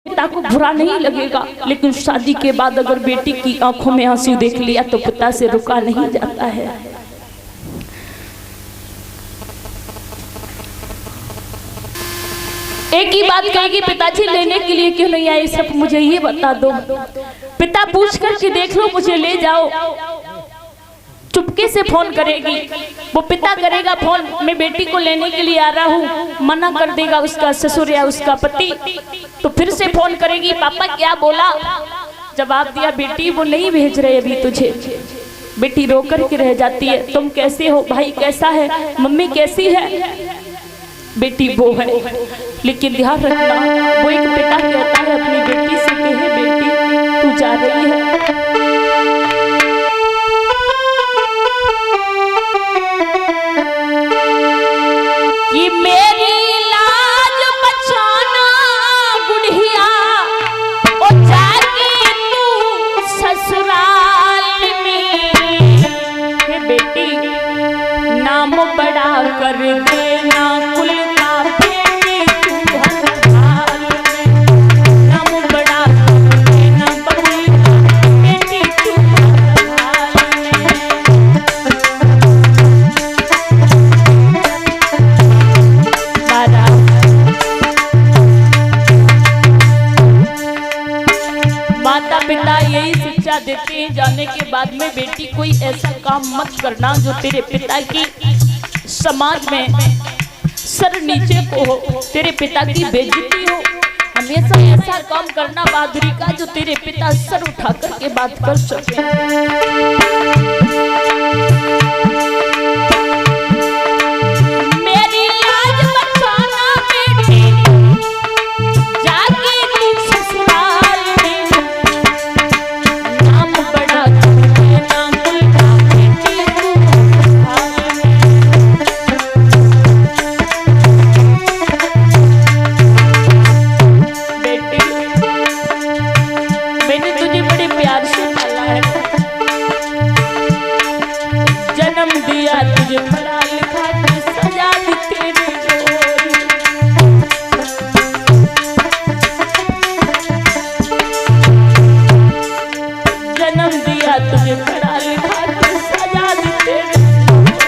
पिता को बुरा नहीं लगेगा, लेकिन शादी के बाद अगर बेटी की आंखों में आंसू देख लिया तो पिता से रुका नहीं जाता है। एक ही बात कहेगी, पिताजी लेने के लिए क्यों नहीं आए, सब मुझे ये बता दो। पिता पूछ कर के देख लो, मुझे ले जाओ। चुपके से फोन करेगी, वो पिता करेगा फोन, मैं बेटी को लेने के लिए आ रहा हूँ, मना कर देगा उसका ससुर या उसका पति। तो फिर से फोन करेगी, पापा क्या बोला, जवाब दिया बेटी वो नहीं भेज रहे अभी तुझे। बेटी रो कर के रह जाती है, तुम कैसे हो, भाई कैसा है, मम्मी कैसी है। बेटी वो है, लेकिन ध्यान रखना वो एक पिता कहता है अपनी बेटी से कि हे बेटी तू जा रही है, कि मेरी लाज बचाना बुढ़िया, ओ जाके तू ससुराल में। हे बेटी नाम बड़ा कर देना कुल का बेटी तू हसपाल में, नाम बड़ा कर देना कुल का बेटी तू हसपाल में। माता पिता यही शिक्षा देते हैं, जाने के बाद में बेटी कोई ऐसा काम मत करना जो तेरे पिता की समाज में सर नीचे को हो, तेरे पिता की बेइज्जती हो। हमेशा ऐसा काम करना बहादुरी का जो तेरे पिता सर उठा कर के बात कर सके। मेरी लाज बचाना बेटी, जाके तू ससुराल में, नाम बड़ा कर देना कुल का बेटी तू हसपाल में। बेटी मैंने तुझे बड़े प्यार से पाला है, जन्म दिया तुझे पढ़ा लिखा के सजा दी तेरी डोरी। जन्म दिया तुझे पढ़ा लिखा के सजा दी तेरी डोरी।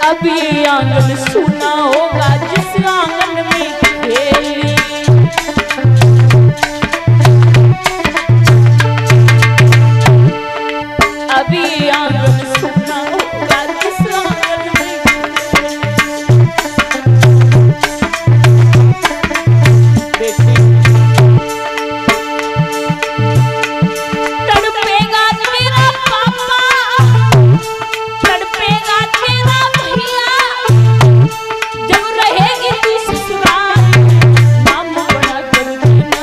अब ये आंगन सुना होगा जिस आंगन में खेली, अभी आंगन सुना होगा जिस आंगन में बेटी तड़पेगा तेरा पापा, तड़पेगा तेरा भैया, जब रहेगी तू ससुराल, नाम बड़ा कर देना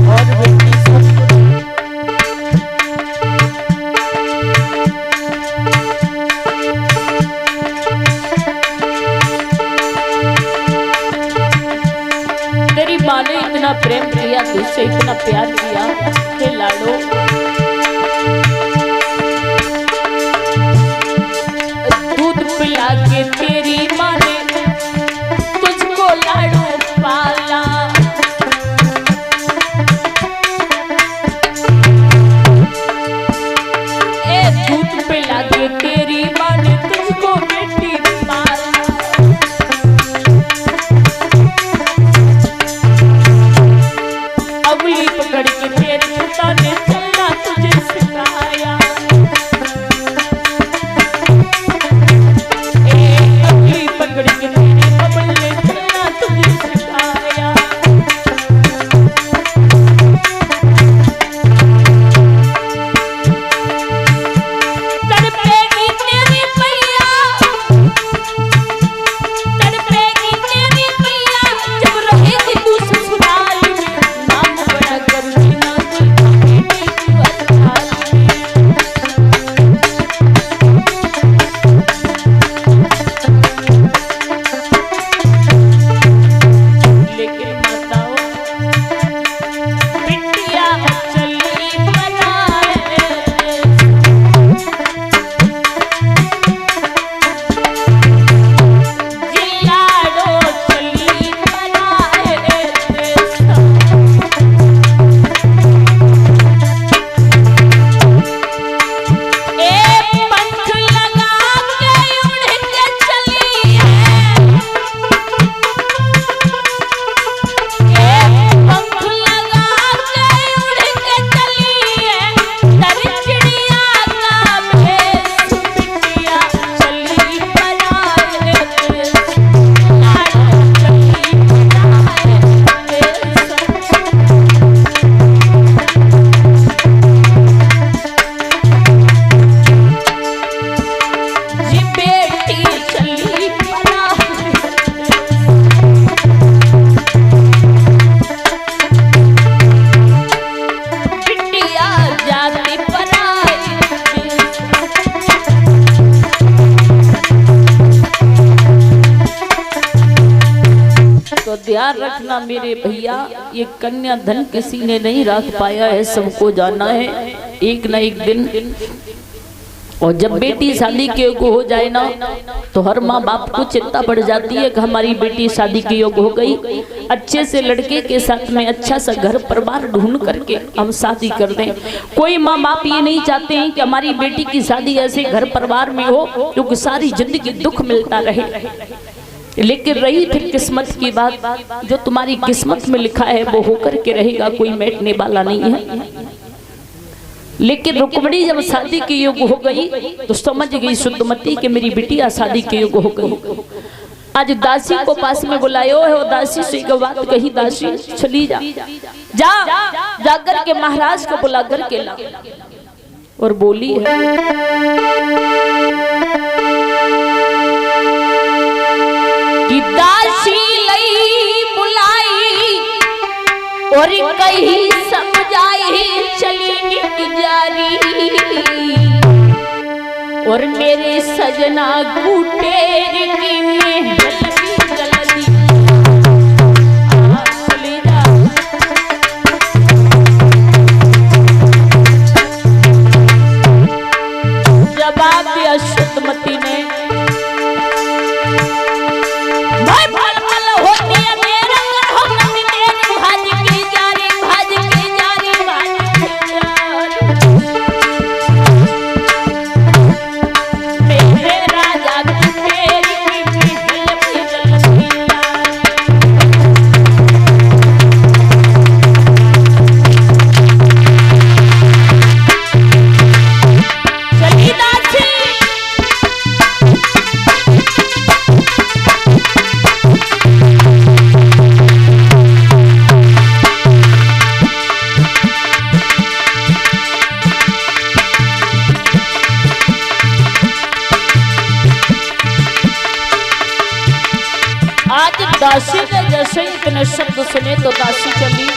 और बेटी तेरी माँ ने इतना प्रेम किया, तुझसे इतना प्यार किया, हे लाडो दूध पिला के तेरी माँ ने तुझको लाडो पाला। ए दूध पिला के तेरी माँ ने तुझको बेटी पाला। अगली पकड़ के तेरे पिता ने चलना तुझे सिखाया। अगली पकड़ याद रखना मेरे भैया, ये कन्या धन किसी ने नहीं रख पाया है, सबको जाना है एक न एक दिन। और जब बेटी शादी के योग हो जाए ना तो हर माँ बाप को चिंता बढ़ जाती है कि हमारी बेटी शादी के योग हो गई, अच्छे से लड़के के साथ में अच्छा सा घर परिवार ढूंढ करके हम शादी कर दें। कोई माँ बाप ये नहीं चाहते हैं कि हमारी बेटी की शादी ऐसे घर परिवार में हो क्योंकि सारी जिंदगी दुख मिलता रहे। लेकिन रही फिर किस्मत की बात, जो तुम्हारी किस्मत में लिखा है वो होकर के रहेगा, कोई मिटने वाला नहीं है। लेकिन रुक्मिणी जब शादी के योग हो गई तो समझ गई सुंदमती कि मेरी बिटिया शादी के योग हो गई। आज दासी को पास में बुलायो है, और दासी से एक बात कही, दासी चली जा जाकर के महाराज को बुला करके ला। और बोली है कि दासी लई बुलाई और कहीं समझाई चली जारी, और मेरे सजना गुटेर की में जल्दी चली जा। जवाब दिया सुंदमती ने, दासी ने जैसे इतने शब्द सुने तो दासी चली।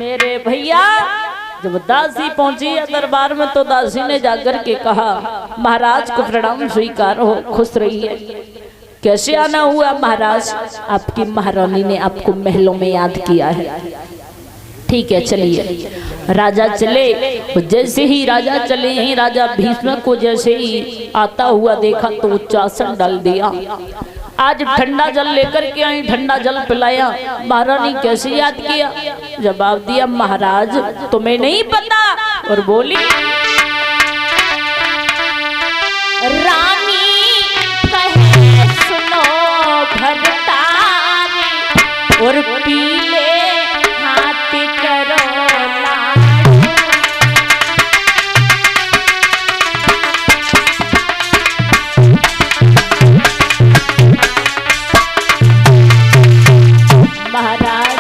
मेरे भैया जब दासी पहुंची दरबार में तो दासी ने जाकर के कहा महाराज को प्रणाम स्वीकार हो, खुश रहिए। कैसे आना हुआ महाराज? आपकी महारानी ने आपको महलों में याद किया है। ठीक है चलिए। राजा चले। जैसे ही राजा चले ही राजा भीष्म को जैसे ही आता हुआ देखा तो उच्चासन डाल दिया। आज ठंडा जल लेकर के आई, ठंडा जल पिलाया। महारानी कैसे याद किया? जवाब दिया महाराज तुम्हें नहीं पता। और बोली रानी कहे सुनो भरतारी और पीले हाथ करो लाडू। महाराज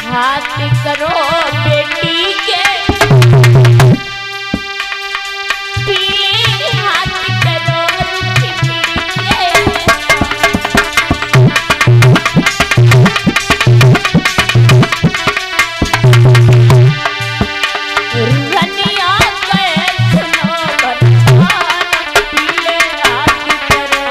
हाथ करो बेटी के पीले हाथ करो रनिया गए सुनो भरतारी पीले हाथ करो।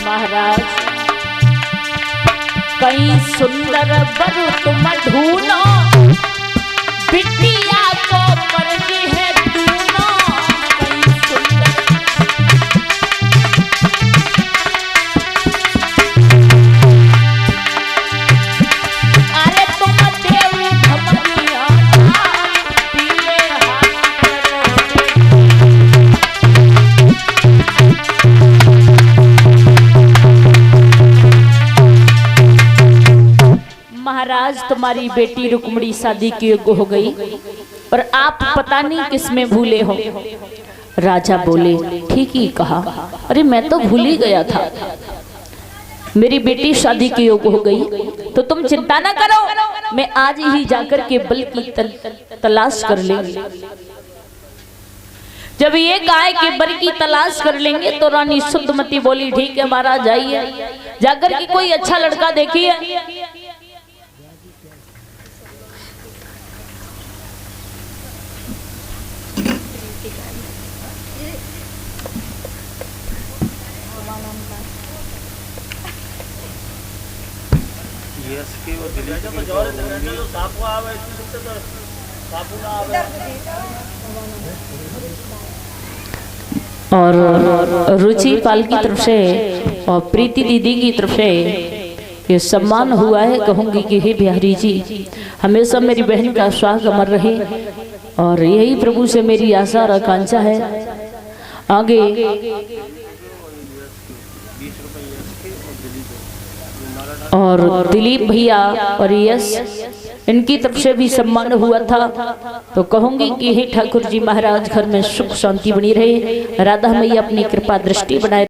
महाराज कहीं सुंदर वर तुम ढूंढो, बिटिया को मर्ज है दूनो। कहीं सुंदर अरे तुम देव धमनिया पीले हाथ महाराज तुम्हारी बेटी रुक्मिणी शादी की योग्य हो गई और आप पता नहीं किसमें भूले हो। राजा बोले ठीक ही कहा, अरे मैं तो भूल ही गया था। मेरी बेटी शादी की योग्य हो गई तो तुम चिंता ना करो, मैं आज ही जाकर के बल की तलाश कर लेंगे। जब ये गाय के बर की तलाश कर लेंगे तो रानी शुद्धमती बोली ठीक है महाराज जाइए, जाकर के कोई अच्छा लड़का देखिए। और रुचि पाल की तरफ से और प्रीति दीदी की तरफ से ये सम्मान हुआ है। कहूंगी कि हे बिहारी जी हमेशा मेरी बहन का स्वाग अमर रहे और यही प्रभु से मेरी आशा और आकांक्षा है। आगे और दिलीप भैया और यश इनकी तरफ से भी सम्मान हुआ था। तो कहूंगी कि हे ठाकुर जी महाराज घर में सुख शांति बनी रहे, राधा मैया अपनी कृपा दृष्टि बनाए।